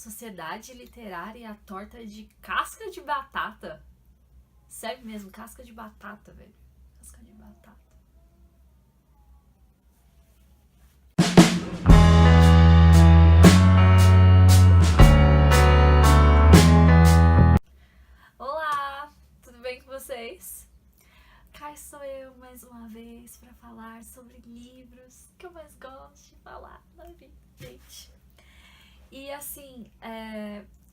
Sociedade Literária e a Torta de Casca de Batata. Sério mesmo, casca de batata, velho. Casca de batata. Olá, tudo bem com vocês? Cá estou eu mais uma vez para falar sobre livros que eu mais gosto de falar na vida, gente. E assim,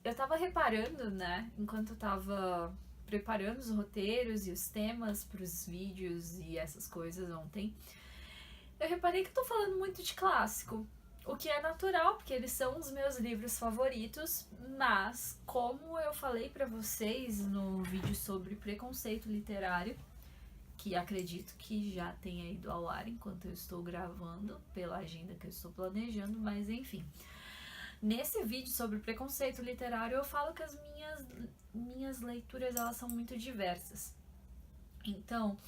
eu tava reparando, né, enquanto eu tava preparando os roteiros e os temas pros vídeos e essas coisas ontem, eu reparei que eu tô falando muito de clássico, o que é natural, porque eles são os meus livros favoritos, mas como eu falei pra vocês no vídeo sobre preconceito literário, que acredito que já tenha ido ao ar enquanto eu estou gravando, pela agenda que eu estou planejando, mas enfim. Nesse vídeo sobre preconceito literário, eu falo que as minhas leituras elas são muito diversas. Então,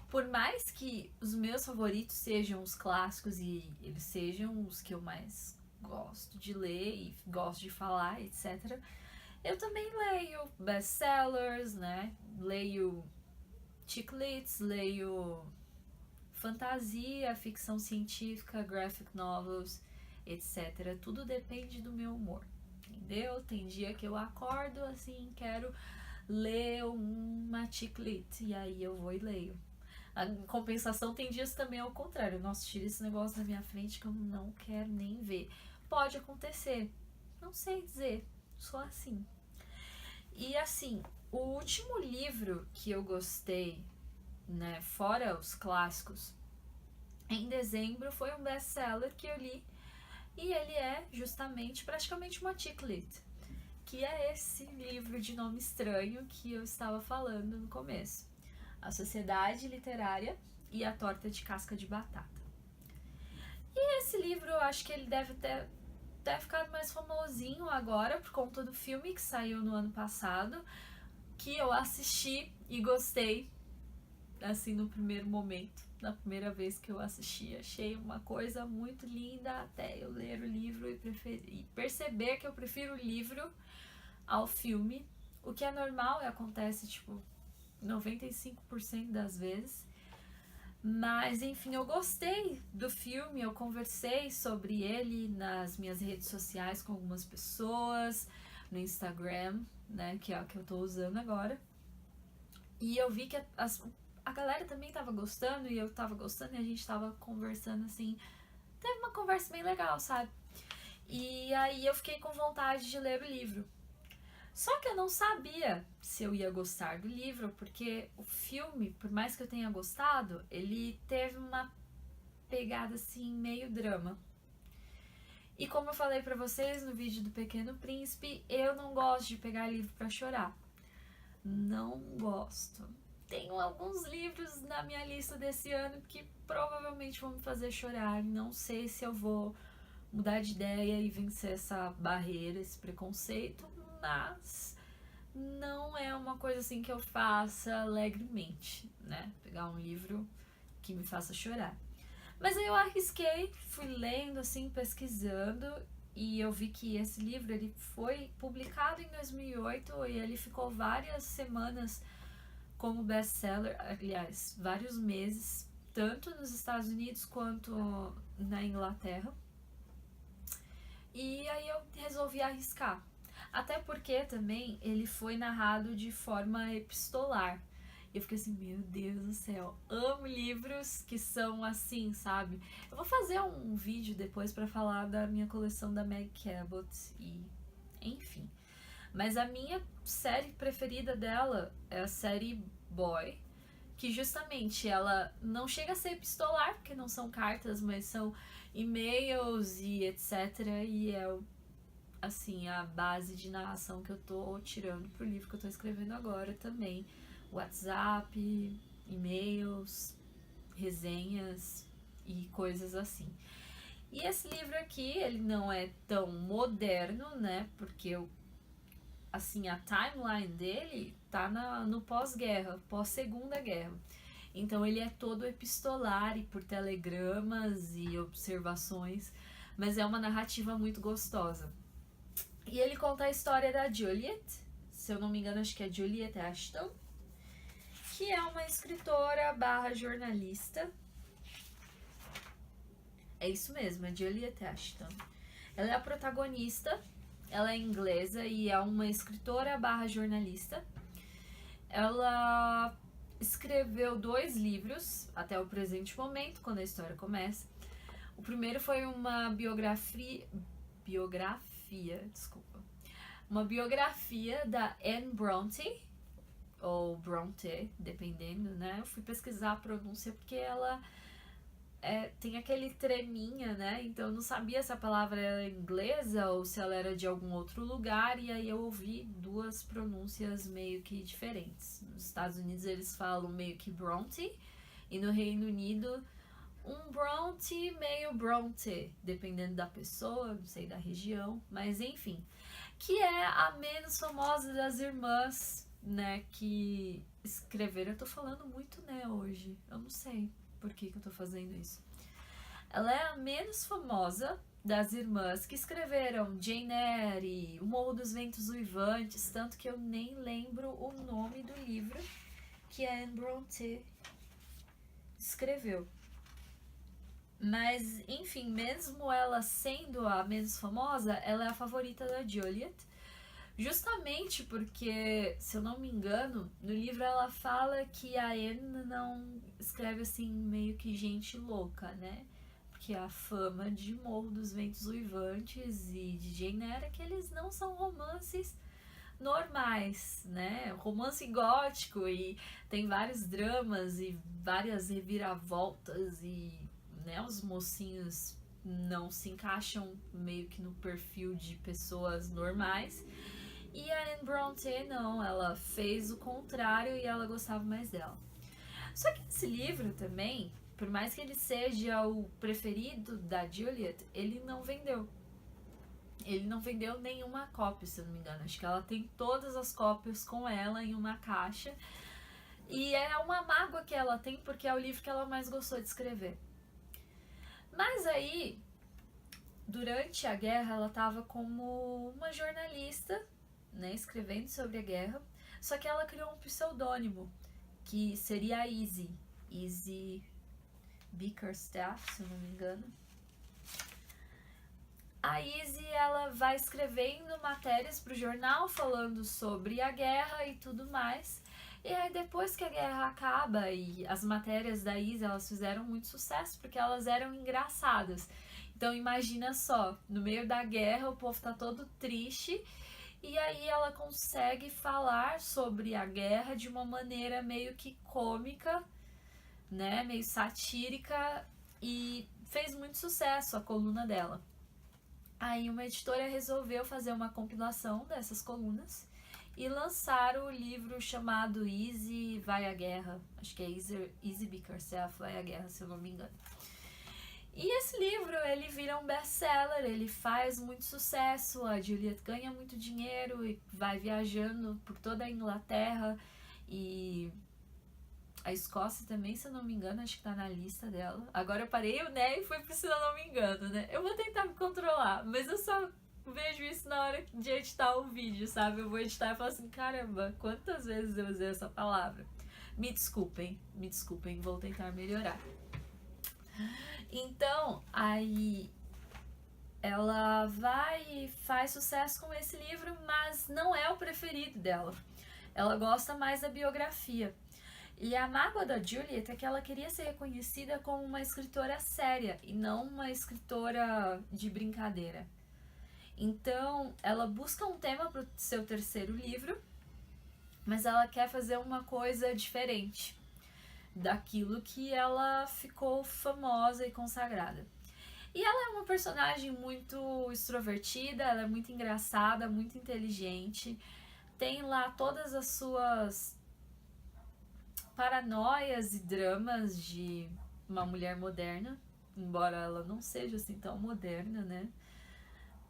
por mais que os meus favoritos sejam os clássicos e eles sejam os que eu mais gosto de ler e gosto de falar, etc., eu também leio best-sellers, né? Leio chick lit, leio fantasia, ficção científica, graphic novels, etc. Tudo depende do meu humor, entendeu? Tem dia que eu acordo assim, quero ler uma chick lit, e aí eu vou e leio. Em compensação, tem dias também ao contrário. Nossa, tira esse negócio da minha frente que eu não quero nem ver. Pode acontecer, não sei dizer, sou assim. E assim, o último livro que eu gostei, né, fora os clássicos, em dezembro foi um best-seller que eu li, e ele é justamente praticamente uma chick lit, que é esse livro de nome estranho que eu estava falando no começo, A Sociedade Literária e a Torta de Casca de Batata. E esse livro eu acho que ele deve ter ficado mais famosinho agora por conta do filme que saiu no ano passado, que eu assisti e gostei, assim, no primeiro momento. Na primeira vez que eu assisti, achei uma coisa muito linda, até eu ler o livro e perceber que eu prefiro o livro ao filme, o que é normal e acontece, tipo, 95% das vezes. Mas, enfim, eu gostei do filme, eu conversei sobre ele nas minhas redes sociais com algumas pessoas, no Instagram, né, que é o que eu tô usando agora. E eu vi que a galera também tava gostando, e eu tava gostando, e a gente tava conversando, assim, teve uma conversa bem legal, sabe? E aí eu fiquei com vontade de ler o livro. Só que eu não sabia se eu ia gostar do livro, porque o filme, por mais que eu tenha gostado, ele teve uma pegada assim, meio drama. E como eu falei pra vocês no vídeo do Pequeno Príncipe, eu não gosto de pegar livro pra chorar. Não gosto. Tenho alguns livros na minha lista desse ano que provavelmente vão me fazer chorar. Não sei se eu vou mudar de ideia e vencer essa barreira, esse preconceito, mas não é uma coisa assim que eu faça alegremente, né? Pegar um livro que me faça chorar. Mas aí eu arrisquei, fui lendo, assim, pesquisando, e eu vi que esse livro ele foi publicado em 2008 e ele ficou várias semanas como best-seller, aliás, vários meses, tanto nos Estados Unidos quanto na Inglaterra. E aí eu resolvi arriscar. Até porque também ele foi narrado de forma epistolar. Eu fiquei assim, meu Deus do céu, amo livros que são assim, sabe? Eu vou fazer um vídeo depois pra falar da minha coleção da Meg Cabot e enfim. Mas a minha série preferida dela é a série Boy, que justamente ela não chega a ser epistolar, porque não são cartas, mas são e-mails e etc. E é, assim, a base de narração que eu tô tirando pro livro que eu tô escrevendo agora também. WhatsApp, e-mails, resenhas e coisas assim. E esse livro aqui, ele não é tão moderno, né? Porque assim, a timeline dele tá no pós-guerra, pós-segunda guerra. Então ele é todo epistolar e por telegramas e observações, mas é uma narrativa muito gostosa. E ele conta a história da Juliet, se eu não me engano, acho que é Juliet Ashton, que é uma escritora barra jornalista. É isso mesmo, é Juliet Ashton. Ela é a protagonista, ela é inglesa e é uma escritora barra jornalista. Ela escreveu 2 livros até o presente momento, quando a história começa. O primeiro foi uma biografia, uma biografia da Anne Bronte, ou Bronte, dependendo, né? Eu fui pesquisar a pronúncia porque ela tem aquele treminha, né? Então eu não sabia se a palavra era inglesa ou se ela era de algum outro lugar, e aí eu ouvi 2 pronúncias meio que diferentes. Nos Estados Unidos eles falam meio que Bronte, e no Reino Unido um Bronte meio Bronte, dependendo da pessoa, não sei, da região, mas enfim. Que é a menos famosa das irmãs, né, que escreveram. Eu tô falando muito, né, hoje. Eu não sei por que eu tô fazendo isso. Ela é a menos famosa das irmãs que escreveram Jane Eyre, O Morro dos Ventos Uivantes, tanto que eu nem lembro o nome do livro que a Anne Bronte escreveu. Mas, enfim, mesmo ela sendo a menos famosa, ela é a favorita da Juliet. Justamente porque, se eu não me engano, no livro ela fala que a Anne não escreve assim meio que gente louca, né? Porque a fama de Morro dos Ventos Uivantes e de Jane Eyre é que eles não são romances normais, né? Romance gótico, e tem vários dramas e várias reviravoltas, e né, os mocinhos não se encaixam meio que no perfil de pessoas normais. E a Anne Bronte não, ela fez o contrário e ela gostava mais dela. Só que esse livro também, por mais que ele seja o preferido da Juliet, ele não vendeu. Ele não vendeu nenhuma cópia, se eu não me engano. Acho que ela tem todas as cópias com ela em uma caixa. E é uma mágoa que ela tem, porque é o livro que ela mais gostou de escrever. Mas aí, durante a guerra, ela estava como uma jornalista, né, escrevendo sobre a guerra, só que ela criou um pseudônimo, que seria a Izzy Bickerstaff, se eu não me engano. A Izzy, ela vai escrevendo matérias para o jornal falando sobre a guerra e tudo mais. E aí depois que a guerra acaba, e as matérias da Izzy, elas fizeram muito sucesso porque elas eram engraçadas. Então imagina só, no meio da guerra o povo tá todo triste, e aí ela consegue falar sobre a guerra de uma maneira meio que cômica, né, meio satírica, e fez muito sucesso a coluna dela. Aí uma editora resolveu fazer uma compilação dessas colunas e lançaram o livro chamado Izzy Vai à Guerra. Acho que é Izzy Bickerstaff Vai à Guerra, se eu não me engano. E esse livro, ele vira um best-seller, ele faz muito sucesso, a Juliet ganha muito dinheiro e vai viajando por toda a Inglaterra, e a Escócia também, se eu não me engano, acho que tá na lista dela. Agora eu parei, né, e fui pro se eu não me engano, né. Eu vou tentar me controlar, mas eu só vejo isso na hora de editar o vídeo, sabe? Eu vou editar e falo assim, caramba, quantas vezes eu usei essa palavra? Me desculpem, vou tentar melhorar. Então, aí ela vai e faz sucesso com esse livro, mas não é o preferido dela. Ela gosta mais da biografia. E a mágoa da Juliet é que ela queria ser reconhecida como uma escritora séria e não uma escritora de brincadeira. Então, ela busca um tema para o seu terceiro livro, mas ela quer fazer uma coisa diferente daquilo que ela ficou famosa e consagrada. E ela é uma personagem muito extrovertida, ela é muito engraçada, muito inteligente, tem lá todas as suas paranoias e dramas de uma mulher moderna, embora ela não seja assim tão moderna, né?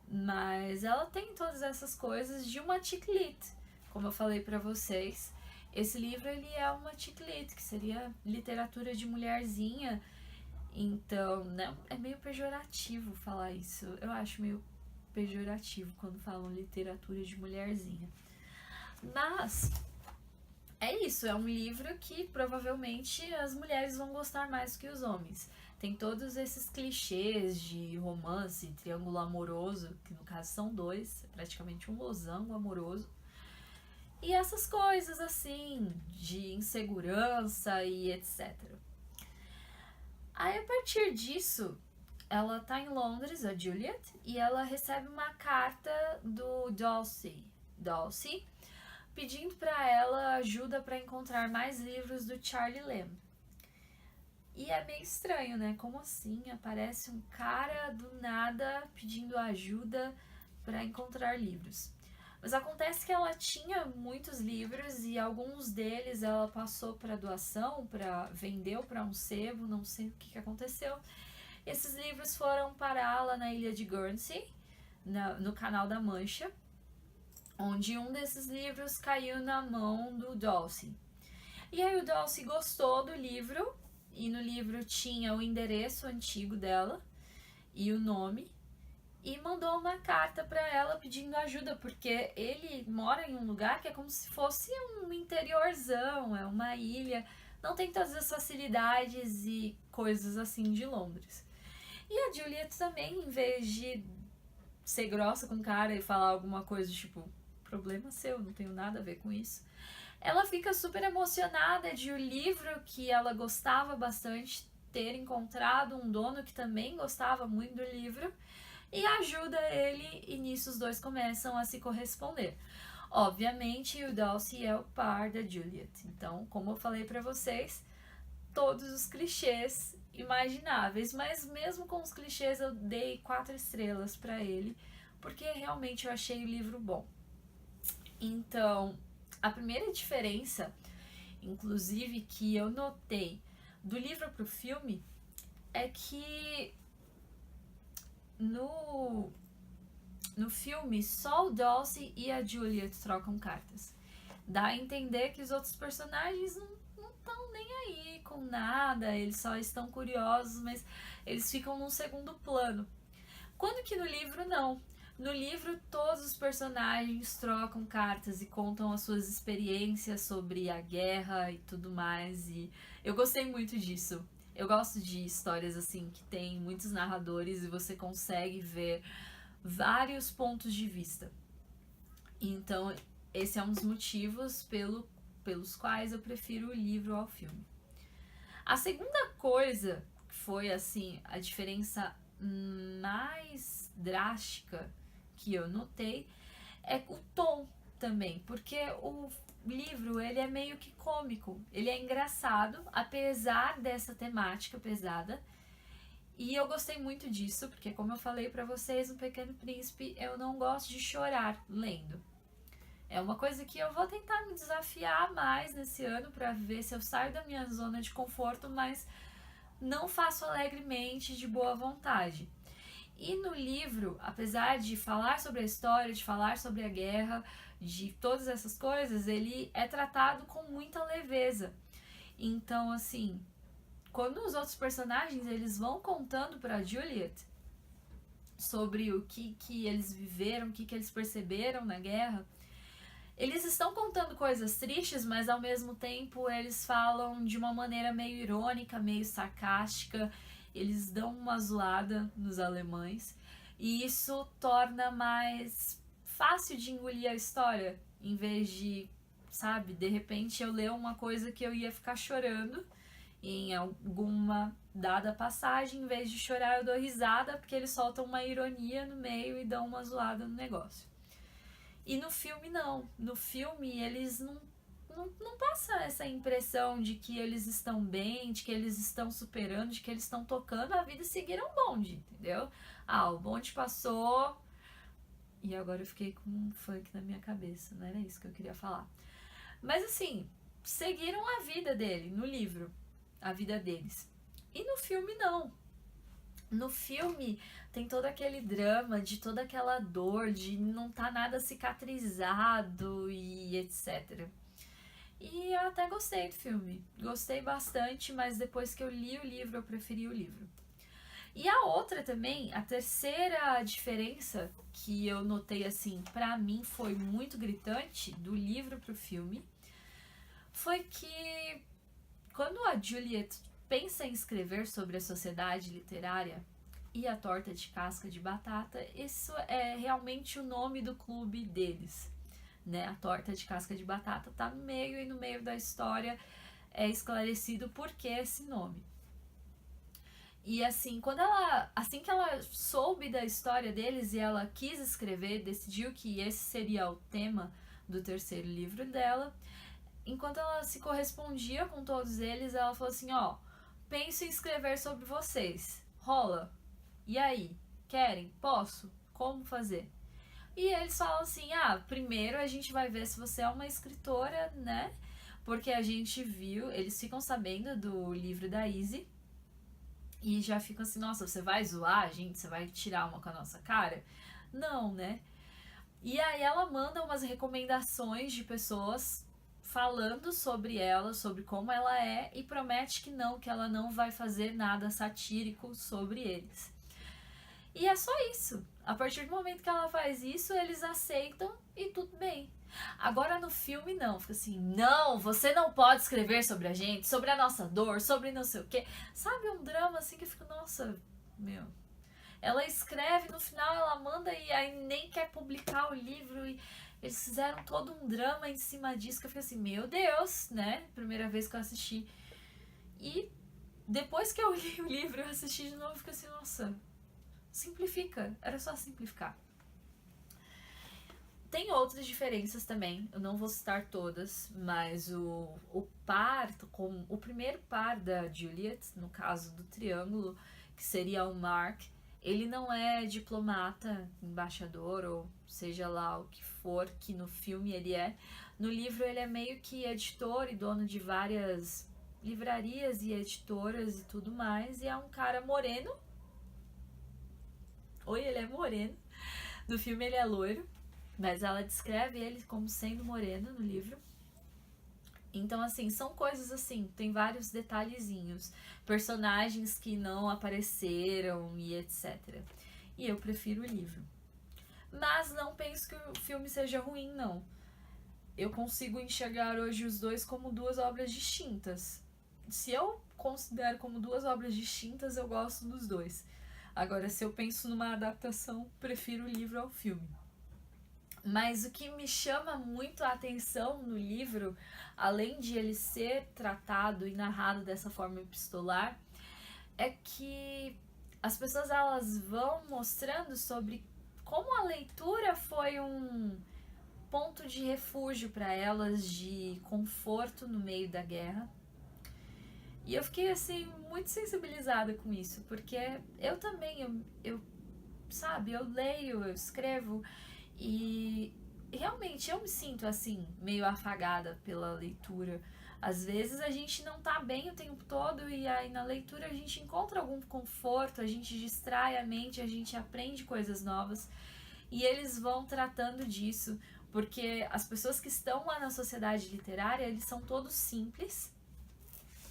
Mas ela tem todas essas coisas de uma chick lit, como eu falei pra vocês. Esse livro, ele é uma chick lit, que seria literatura de mulherzinha. Então, né, é meio pejorativo falar isso. Eu acho meio pejorativo quando falam literatura de mulherzinha. Mas é isso, é um livro que provavelmente as mulheres vão gostar mais que os homens. Tem todos esses clichês de romance, triângulo amoroso, que no caso são dois, é praticamente um losango amoroso. E essas coisas assim, de insegurança e etc. Aí a partir disso, ela tá em Londres, a Juliet, e ela recebe uma carta do Darcy, pedindo para ela ajuda para encontrar mais livros do Charlie Lamb. E é meio estranho, né? Como assim? Aparece um cara do nada pedindo ajuda para encontrar livros. Mas acontece que ela tinha muitos livros e alguns deles ela passou para doação, vendeu para um sebo, não sei o que aconteceu. Esses livros foram pará-la na ilha de Guernsey, no Canal da Mancha, onde um desses livros caiu na mão do Darcy. E aí o Darcy gostou do livro, e no livro tinha o endereço antigo dela e o nome, e mandou uma carta para ela pedindo ajuda, porque ele mora em um lugar que é como se fosse um interiorzão, é uma ilha, não tem todas as facilidades e coisas assim de Londres. E a Juliet também, em vez de ser grossa com o cara e falar alguma coisa tipo, problema seu, não tenho nada a ver com isso, ela fica super emocionada de o livro que ela gostava bastante ter encontrado um dono que também gostava muito do livro, e ajuda ele, e nisso os dois começam a se corresponder. Obviamente, o Darcy é o par da Juliet. Então, como eu falei pra vocês, todos os clichês imagináveis. Mas mesmo com os clichês, eu dei 4 estrelas pra ele, porque realmente eu achei o livro bom. Então, a primeira diferença, inclusive, que eu notei do livro pro filme, é que no filme, só o Darcy e a Juliet trocam cartas. Dá a entender que os outros personagens não estão nem aí com nada, eles só estão curiosos, mas eles ficam num segundo plano. Quando que no livro não. No livro, todos os personagens trocam cartas e contam as suas experiências sobre a guerra e tudo mais, e eu gostei muito disso. Eu gosto de histórias assim que tem muitos narradores e você consegue ver vários pontos de vista. Então, esse é um dos motivos pelos quais eu prefiro o livro ao filme. A segunda coisa que foi assim a diferença mais drástica que eu notei é o tom também, porque o livro ele é meio que cômico, ele é engraçado, apesar dessa temática pesada, e eu gostei muito disso, porque como eu falei pra vocês, no Pequeno Príncipe, eu não gosto de chorar lendo. É uma coisa que eu vou tentar me desafiar mais nesse ano pra ver se eu saio da minha zona de conforto, mas não faço alegremente, de boa vontade. E no livro, apesar de falar sobre a história, de falar sobre a guerra, de todas essas coisas, ele é tratado com muita leveza. Então, assim, quando os outros personagens eles vão contando pra Juliet sobre o que eles viveram, o que eles perceberam na guerra, eles estão contando coisas tristes, mas ao mesmo tempo eles falam de uma maneira meio irônica, meio sarcástica. Eles dão uma zoada nos alemães e isso torna mais fácil de engolir a história, em vez de, sabe, de repente eu ler uma coisa que eu ia ficar chorando em alguma dada passagem, em vez de chorar eu dou risada porque eles soltam uma ironia no meio e dão uma zoada no negócio. E no filme não, no filme eles não passa essa impressão de que eles estão bem, de que eles estão superando, de que eles estão tocando a vida e seguiram o bonde, entendeu? Ah, o bonde passou e agora eu fiquei com um funk na minha cabeça, não era isso que eu queria falar. Mas assim, seguiram a vida dele, no livro, a vida deles. E no filme não. No filme tem todo aquele drama, de toda aquela dor, de não tá nada cicatrizado e etc. E eu até gostei do filme, gostei bastante, mas depois que eu li o livro, eu preferi o livro. E a outra também, a terceira diferença que eu notei assim, pra mim foi muito gritante do livro pro filme, foi que quando a Juliet pensa em escrever sobre a sociedade literária e a torta de casca de batata, isso é realmente o nome do clube deles, né? A torta de casca de batata tá no meio, e no meio da história é esclarecido por que esse nome. E assim, assim que ela soube da história deles e ela quis escrever, decidiu que esse seria o tema do terceiro livro dela, enquanto ela se correspondia com todos eles, ela falou assim, ó, penso em escrever sobre vocês, rola? E aí? Querem? Posso? Como fazer? E eles falam assim, primeiro a gente vai ver se você é uma escritora, né? Porque a gente viu, eles ficam sabendo do livro da Izzy, e já ficam assim, nossa, você vai zoar a gente? Você vai tirar uma com a nossa cara? Não, né? E aí ela manda umas recomendações de pessoas falando sobre ela, sobre como ela é, e promete que ela não vai fazer nada satírico sobre eles. E é só isso. A partir do momento que ela faz isso, eles aceitam e tudo bem. Agora no filme não, fica assim, não, você não pode escrever sobre a gente, sobre a nossa dor, sobre não sei o quê. Sabe, um drama assim que eu fico, nossa, meu. Ela escreve, no final ela manda e aí nem quer publicar o livro e eles fizeram todo um drama em cima disso que eu fiquei assim, meu Deus, né? Primeira vez que eu assisti. E depois que eu li o livro, eu assisti de novo e fiquei assim, nossa, simplifica, era só simplificar. Tem outras diferenças também, eu não vou citar todas, mas o primeiro par da Juliet, no caso do triângulo, que seria o Mark, ele não é diplomata, embaixador, ou seja lá o que for, que no filme ele é. No livro ele é meio que editor e dono de várias livrarias e editoras e tudo mais, e é um cara moreno. Oi, ele é moreno. No filme ele é loiro, mas ela descreve ele como sendo moreno no livro. Então, assim, são coisas assim, tem vários detalhezinhos, personagens que não apareceram e etc. E eu prefiro o livro. Mas não penso que o filme seja ruim, não. Eu consigo enxergar hoje os dois como duas obras distintas. Se eu considero como duas obras distintas, eu gosto dos dois. Agora, se eu penso numa adaptação, prefiro o livro ao filme. Mas o que me chama muito a atenção no livro, além de ele ser tratado e narrado dessa forma epistolar, é que as pessoas elas vão mostrando sobre como a leitura foi um ponto de refúgio para elas, de conforto no meio da guerra. E eu fiquei assim muito sensibilizada com isso, porque eu também, sabe, eu leio, eu escrevo e realmente eu me sinto assim, meio afagada pela leitura. Às vezes a gente não tá bem o tempo todo e aí na leitura a gente encontra algum conforto, a gente distrai a mente, a gente aprende coisas novas. E eles vão tratando disso, porque as pessoas que estão lá na sociedade literária, eles são todos simples.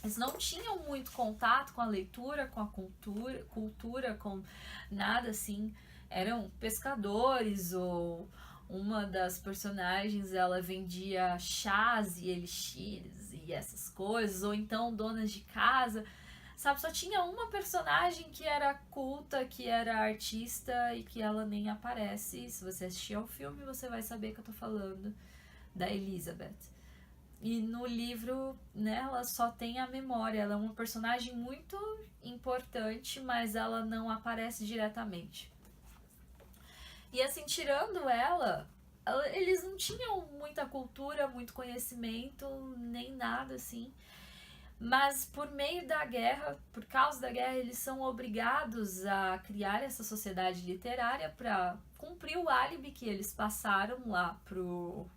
Eles não tinham muito contato com a leitura, com a cultura, com nada assim. Eram pescadores, ou uma das personagens ela vendia chás e elixires e essas coisas, ou então donas de casa, sabe? Só tinha uma personagem que era culta, que era artista e que ela nem aparece. Se você assistir ao filme, você vai saber que eu tô falando da Elizabeth. E no livro, né, ela só tem a memória. Ela é uma personagem muito importante, mas ela não aparece diretamente. E assim, tirando eles não tinham muita cultura, muito conhecimento, nem nada assim. Mas por meio da guerra, por causa da guerra, eles são obrigados a criar essa sociedade literária para cumprir o álibi que eles passaram lá pros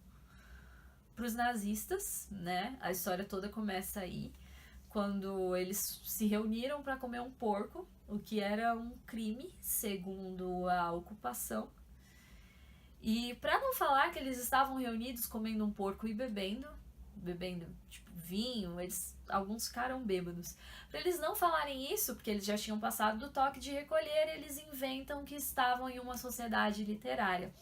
nazistas, né? A história toda começa aí, quando eles se reuniram para comer um porco, o que era um crime, segundo a ocupação. E para não falar que eles estavam reunidos comendo um porco e bebendo tipo vinho, eles alguns ficaram bêbados. Para eles não falarem isso, porque eles já tinham passado do toque de recolher, eles inventam que estavam em uma sociedade literária.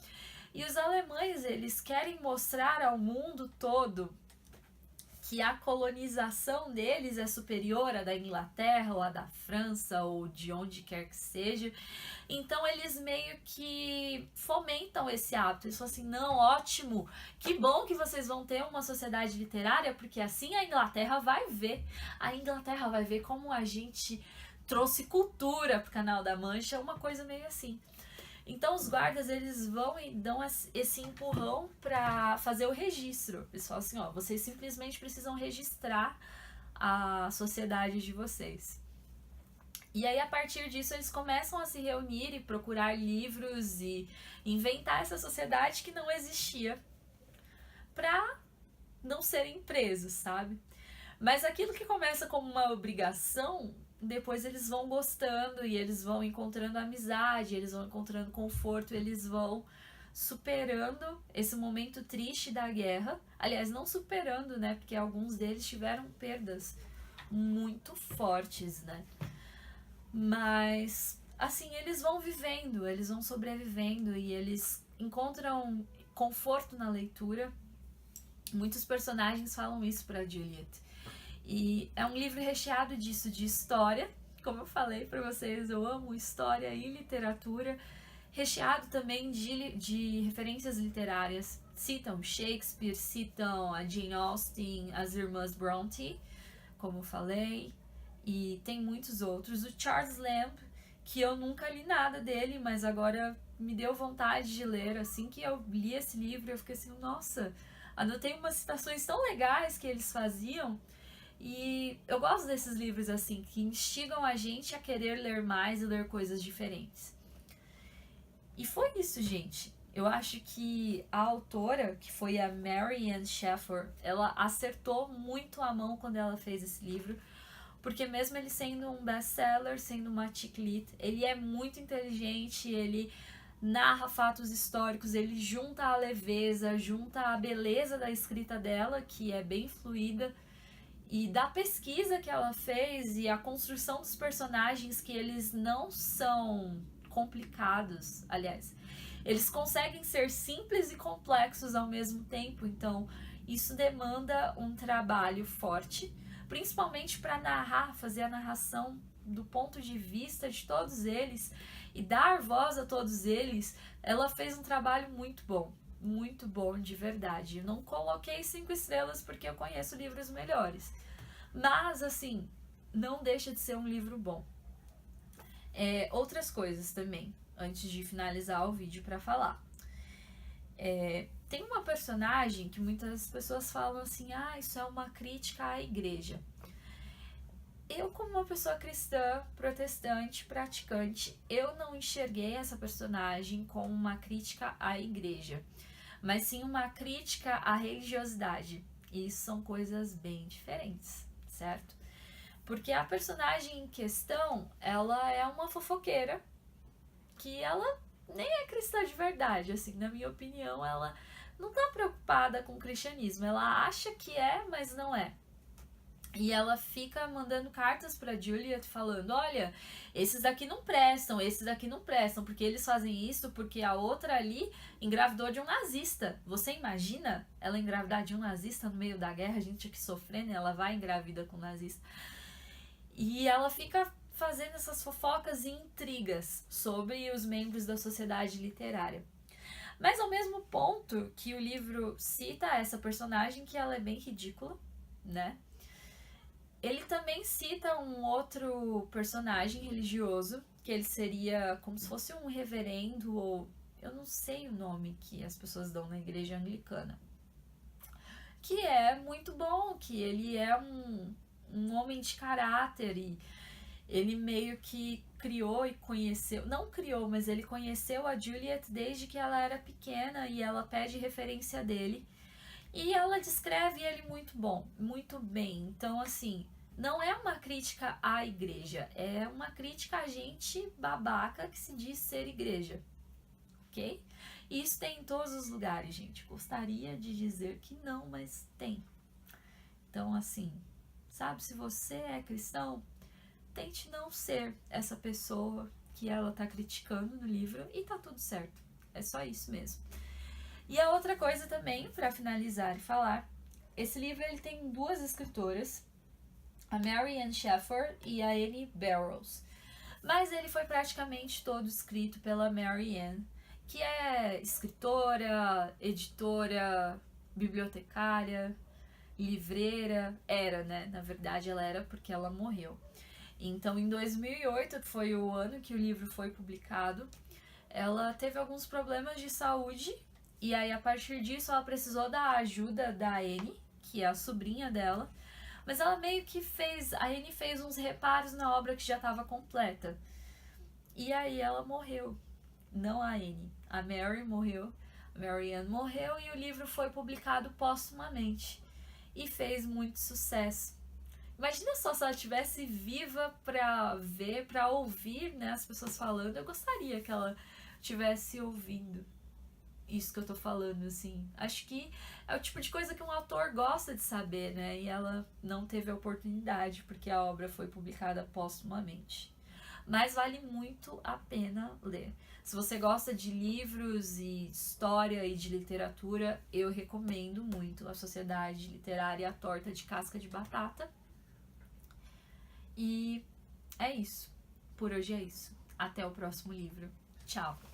E os alemães, eles querem mostrar ao mundo todo que a colonização deles é superior à da Inglaterra, ou à da França, ou de onde quer que seja. Então eles meio que fomentam esse hábito. Eles falam assim, não, ótimo, que bom que vocês vão ter uma sociedade literária, porque assim a Inglaterra vai ver. A Inglaterra vai ver como a gente trouxe cultura pro Canal da Mancha, uma coisa meio assim. Então os guardas, eles vão e dão esse empurrão para fazer o registro. Eles falam assim, ó, vocês simplesmente precisam registrar a sociedade de vocês. E aí, a partir disso, eles começam a se reunir e procurar livros e inventar essa sociedade que não existia para não serem presos, sabe? Mas aquilo que começa como uma obrigação, depois eles vão gostando e eles vão encontrando amizade, eles vão encontrando conforto, eles vão superando esse momento triste da guerra. Aliás, não superando, né? Porque alguns deles tiveram perdas muito fortes, né? Mas, assim, eles vão vivendo, eles vão sobrevivendo e eles encontram conforto na leitura. Muitos personagens falam isso para Juliet. E é um livro recheado disso, de história. Como eu falei para vocês, eu amo história e literatura. Recheado também de referências literárias. Citam Shakespeare, citam a Jane Austen, as irmãs Bronte, como eu falei. E tem muitos outros. O Charles Lamb, que eu nunca li nada dele, mas agora me deu vontade de ler. Assim que eu li esse livro, eu fiquei assim, nossa, anotei umas citações tão legais que eles faziam. E eu gosto desses livros assim, que instigam a gente a querer ler mais e ler coisas diferentes. E foi isso, gente. Eu acho que a autora, que foi a Mary Ann Shaffer, ela acertou muito a mão quando ela fez esse livro. Porque mesmo ele sendo um best-seller, sendo uma chick lit, ele é muito inteligente, ele narra fatos históricos, ele junta a leveza, junta a beleza da escrita dela, que é bem fluida, e da pesquisa que ela fez e a construção dos personagens, que eles não são complicados, aliás. Eles conseguem ser simples e complexos ao mesmo tempo, então isso demanda um trabalho forte, principalmente para narrar, fazer a narração do ponto de vista de todos eles e dar voz a todos eles. Ela fez um trabalho muito bom de verdade. Eu não coloquei 5 estrelas porque eu conheço livros melhores, mas assim, não deixa de ser um livro bom. Outras coisas também, antes de finalizar o vídeo para falar. Tem uma personagem que muitas pessoas falam assim, isso é uma crítica à igreja. Eu, como uma pessoa cristã, protestante, praticante, eu não enxerguei essa personagem como uma crítica à igreja, mas sim uma crítica à religiosidade. E isso são coisas bem diferentes, certo? Porque a personagem em questão, ela é uma fofoqueira, que ela nem é cristã de verdade, assim, na minha opinião, ela não tá preocupada com o cristianismo, ela acha que é, mas não é. E ela fica mandando cartas pra Juliet falando, olha, esses daqui não prestam, porque eles fazem isso, porque a outra ali engravidou de um nazista. Você imagina ela engravidar de um nazista no meio da guerra, a gente aqui sofrendo, e ela vai engravida com um nazista. E ela fica fazendo essas fofocas e intrigas sobre os membros da sociedade literária. Mas ao mesmo ponto que o livro cita essa personagem, que ela é bem ridícula, né? Ele também cita um outro personagem religioso, que ele seria como se fosse um reverendo, ou eu não sei o nome que as pessoas dão na igreja anglicana. Que é muito bom, que ele é um homem de caráter e ele meio que criou e conheceu, não criou, mas ele conheceu a Juliet desde que ela era pequena e ela pede referência dele. E ela descreve ele muito bem. Então, assim, não é uma crítica à igreja, é uma crítica a gente babaca que se diz ser igreja, ok? E isso tem em todos os lugares, gente. Gostaria de dizer que não, mas tem. Então, assim, sabe? Se você é cristão, tente não ser essa pessoa que ela tá criticando no livro e tá tudo certo. É só isso mesmo. E a outra coisa também, para finalizar e falar, esse livro ele tem duas escritoras, a Mary Ann Shaffer e a Annie Burroughs. Mas ele foi praticamente todo escrito pela Mary Ann, que é escritora, editora, bibliotecária, livreira, era, né? Na verdade ela era porque ela morreu. Então em 2008, que foi o ano que o livro foi publicado, ela teve alguns problemas de saúde e aí a partir disso ela precisou da ajuda da Annie, que é a sobrinha dela, mas ela meio que a Annie fez uns reparos na obra que já estava completa. E aí ela morreu. Não a Annie. A Mary morreu. A Mary Ann morreu e o livro foi publicado póstumamente. E fez muito sucesso. Imagina só se ela estivesse viva pra ver, pra ouvir, né, as pessoas falando. Eu gostaria que ela estivesse ouvindo isso que eu tô falando, assim. Acho que é o tipo de coisa que um autor gosta de saber, né? E ela não teve a oportunidade porque a obra foi publicada póstumamente. Mas vale muito a pena ler. Se você gosta de livros e história e de literatura, eu recomendo muito A Sociedade Literária e a Torta de Casca de Batata. E é isso. Por hoje é isso. Até o próximo livro. Tchau!